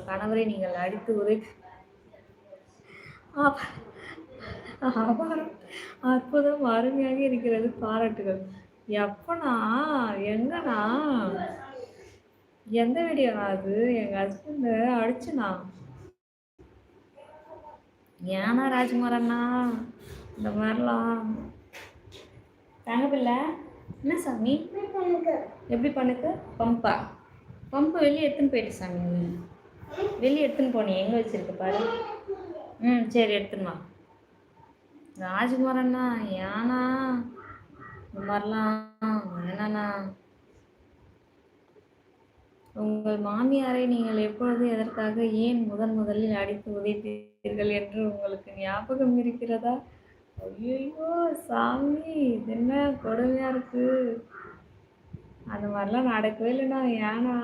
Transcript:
உங்கள் கணவரை நீங்கள் அடித்து உதை அபாரம், அற்புதம், அருமையாக இருக்கிறது, பாராட்டுகள். எப்பண்ணா? எங்கண்ணா? எந்த வீடியோண்ணா அது? எங்கள் ஹஸ்பண்டு அடிச்சுண்ணா. ஏன்னா ராஜ்குமார் அண்ணா இந்த மாதிரிலாம்? தங்கப்பில்லை என்ன சாமி? எப்படி பண்ணுக்கு? பம்பா? பம்பு வெளியே எடுத்துன்னு போயிட்டு சாமி. வெளியே எடுத்துன்னு போனீங்க, எங்கே வச்சுருக்கு பாரு. சரி எடுத்துன்னு வா. ராஜ்குமார் அண்ணா ஏன்னா இந்த மாதிரிலாம் வேணாண்ணா. உங்கள் மாமியாரை நீங்கள் எப்பொழுது, எதற்காக, ஏன் முதலில் அடித்து உதைத்தீர்கள் என்று உங்களுக்கு ஞாபகம் இருக்கிறதா? ஐயோ சாமி, இது என்ன கொடுமையாக இருக்குது. அந்த மாதிரிலாம் நடக்கவே இல்லைண்ணா. ஏன்னா